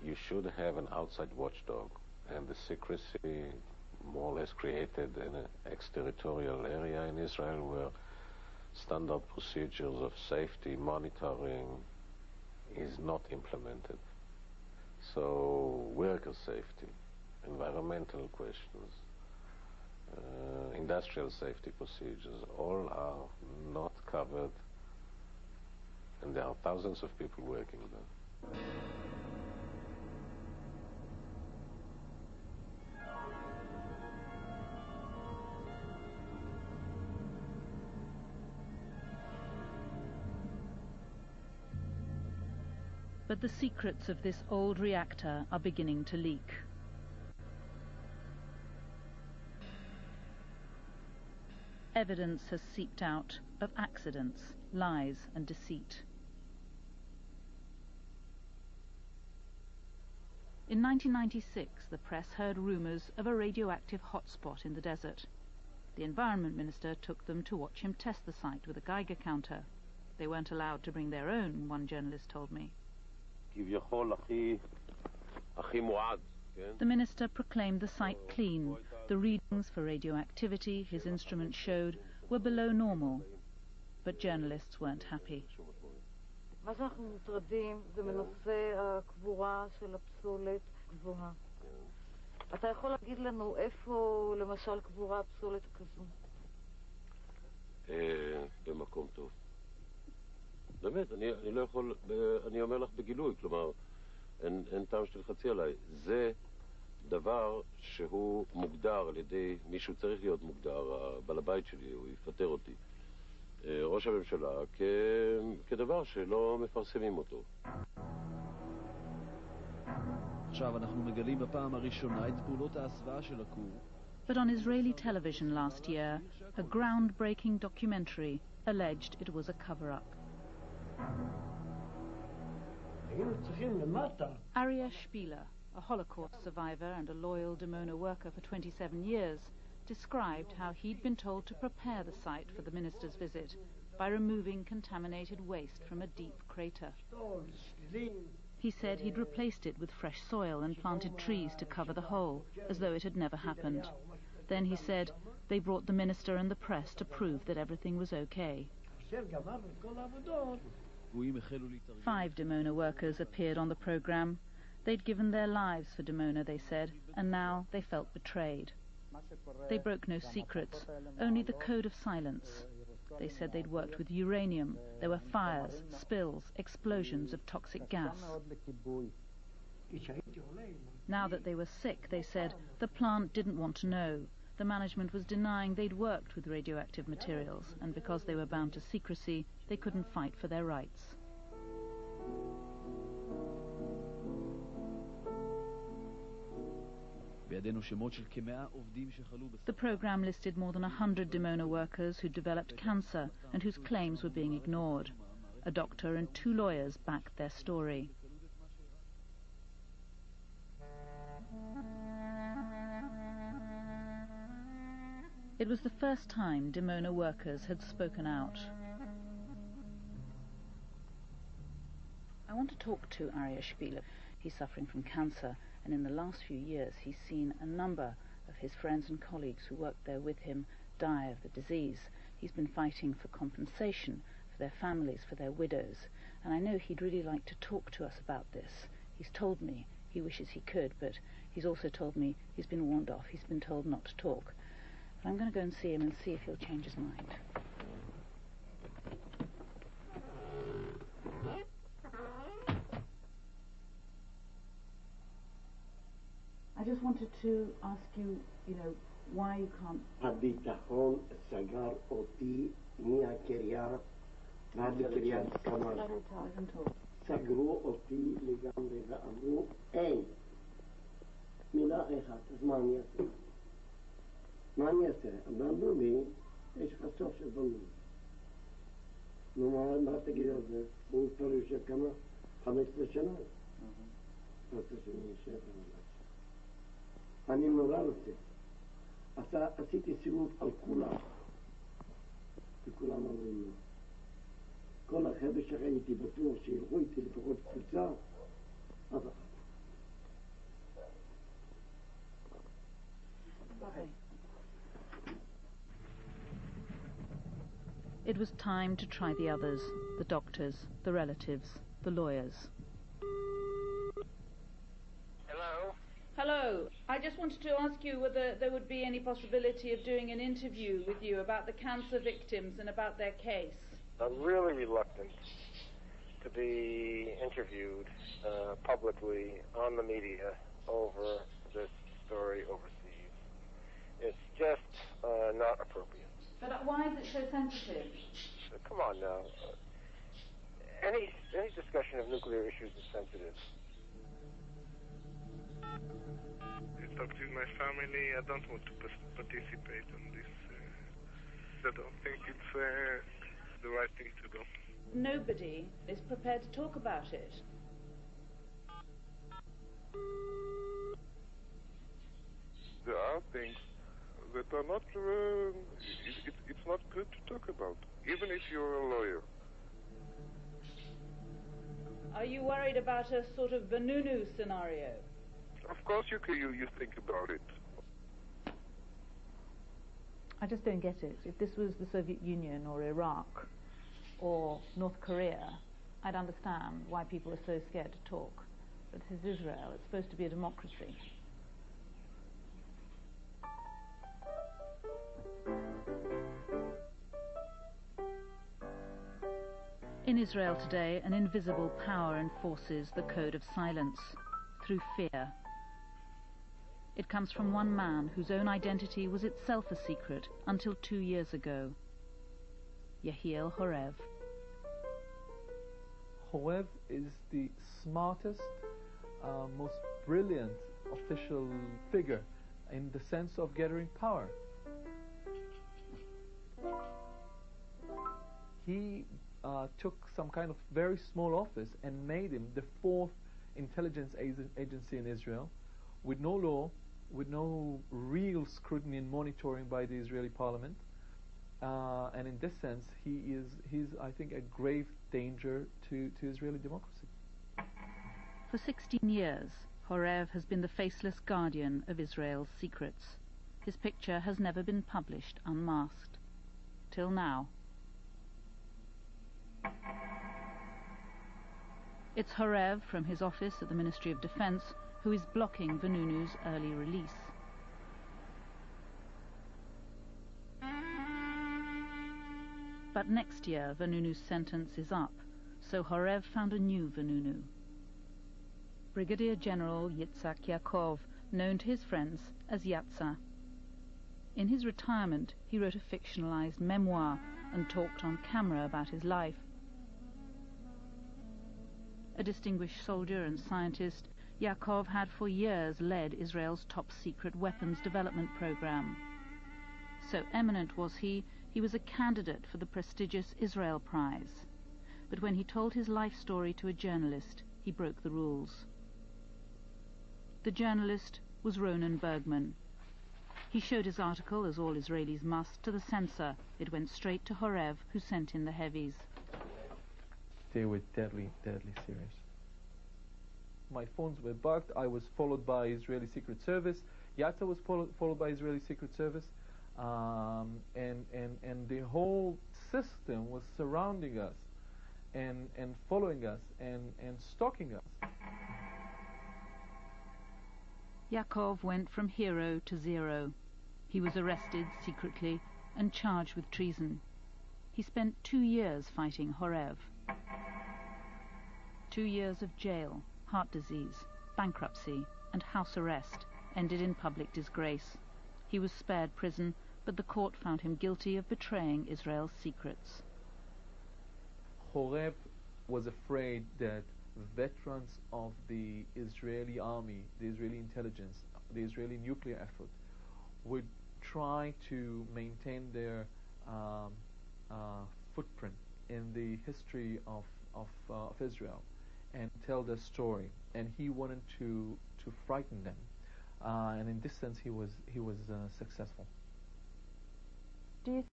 you should have an outside watchdog, and the secrecy more or less created in an exterritorial area in Israel where standard procedures of safety monitoring is not implemented. So worker safety, environmental questions, industrial safety procedures, all are not covered, and there are thousands of people working there. But the secrets of this old reactor are beginning to leak. Evidence has seeped out of accidents, lies and deceit. In 1996, the press heard rumours of a radioactive hotspot in the desert. The Environment Minister took them to watch him test the site with a Geiger counter. They weren't allowed to bring their own, one journalist told me. The minister proclaimed the site clean. The readings for radioactivity his instruments showed were below normal. But journalists weren't happy. אתה יכול להגיד לנו איפה למשל קבורה פסולת כזו? במקום טוב. באמת, אני לא יכול, אני אומר לך בגילוי, כלומר, אין טעם שתלחצי עליי. זה דבר שהוא מוגדר על ידי מישהו צריך להיות מוגדר, בעל הבית שלי, הוא יפטר אותי. ראש הממשלה כדבר שלא מפרסמים אותו. עכשיו אנחנו מגלים בפעם הראשונה את פעולות ההסוואה של הכור. But on Israeli television last year, a groundbreaking documentary alleged it was a cover-up. Aryeh Spieler, a Holocaust survivor and a loyal Dimona worker for 27 years, described how he'd been told to prepare the site for the minister's visit by removing contaminated waste from a deep crater. He said he'd replaced it with fresh soil and planted trees to cover the hole, as though it had never happened. Then he said they brought the minister and the press to prove that everything was okay. 5 Dimona workers appeared on the program. They'd given their lives for Dimona, they said, and now they felt betrayed. They broke no secrets, only the code of silence. They said they'd worked with uranium. There were fires, spills, explosions of toxic gas. Now that they were sick, they said, the plant didn't want to know. The management was denying they'd worked with radioactive materials, and because they were bound to secrecy, they couldn't fight for their rights. The program listed more than 100 Dimona workers who developed cancer and whose claims were being ignored. A doctor and 2 lawyers backed their story. It was the first time Dimona workers had spoken out. I want to talk to Aryeh Spieler. He's suffering from cancer, and in the last few years he's seen a number of his friends and colleagues who worked there with him die of the disease. He's been fighting for compensation for their families, for their widows, and I know he'd really like to talk to us about this. He's told me he wishes he could, but he's also told me he's been warned off. He's been told not to talk. But I'm going to go and see him and see if he'll change his mind. I just wanted to ask you, why you can't... הביטחון סגר אותי מהקריה ועד לקריית כמאל. סגרו אותי לגמרי ואמרו, אין. מילה אחת, אז מה אני אעשה? מה אני אעשה? אמרו לי, יש לך סוף של בנות. נו, מה תגיד על זה? הוא כבר יושב כמה? 15 שנה. 15 שנה יושב כמה. אני נורא רוצה. עשיתי סיבוב על כולם. וכולם אמרים לו. כל החבר'ה שראיתי בטוח שילכו איתי לפחות קבוצה, אף אחד. It was time to try the others, the doctors, the relatives, the lawyers. Hello? Hello. I just wanted to ask you whether there would be any possibility of doing an interview with you about the cancer victims and about their case. I'm really reluctant to be interviewed publicly on the media over this story overseas. It's just not appropriate. But why is it so sensitive? Come on now. Any discussion of nuclear issues is sensitive. I talked with my family. I don't want to participate in this. I don't think it's the right thing to do. Nobody is prepared to talk about it. There are things that are not, it's not good to talk about, even if you're a lawyer. Are you worried about a sort of Vanunu scenario? Of course you think about it. I just don't get it. If this was the Soviet Union or Iraq or North Korea, I'd understand why people are so scared to talk. But this is Israel. It's supposed to be a democracy. In Israel today, an invisible power enforces the code of silence through fear. It comes from one man whose own identity was itself a secret until 2 years ago. Yehiel Horev. Horev is the smartest, most brilliant official figure in the sense of gathering power. He took some kind of very small office and made him the 4th intelligence agency in Israel, with no law, with no real scrutiny and monitoring by the Israeli parliament. And in this sense, he's I think, a grave danger to Israeli democracy. For 16 years, Horev has been the faceless guardian of Israel's secrets. His picture has never been published unmasked. Till now. It's Horev from his office at the Ministry of Defense who is blocking Vanunu's early release. But next year Vanunu's sentence is up, so Horev found a new Vanunu. Brigadier General Yitzhak Yaakov, known to his friends as Yatza. In his retirement he wrote a fictionalized memoir and talked on camera about his life. A distinguished soldier and scientist, Yaakov had for years led Israel's top-secret weapons development program. So eminent was he was a candidate for the prestigious Israel Prize. But when he told his life story to a journalist, he broke the rules. The journalist was Ronan Bergman. He showed his article, as all Israelis must, to the censor. It went straight to Horev, who sent in the heavies. They were deadly, deadly serious. My phones were bugged. I was followed by Israeli Secret Service. Yatza was followed by Israeli Secret Service. And the whole system was surrounding us and following us and stalking us. Yaakov went from hero to zero. He was arrested secretly and charged with treason. He spent 2 years fighting Horev. 2 years of jail, heart disease, bankruptcy, and house arrest ended in public disgrace. He was spared prison, but the court found him guilty of betraying Israel's secrets. Horev was afraid that veterans of the Israeli army, the Israeli intelligence, the Israeli nuclear effort would try to maintain their footprint in the history of Israel and tell their story, and he wanted to frighten them, and in this sense he was successful. Do you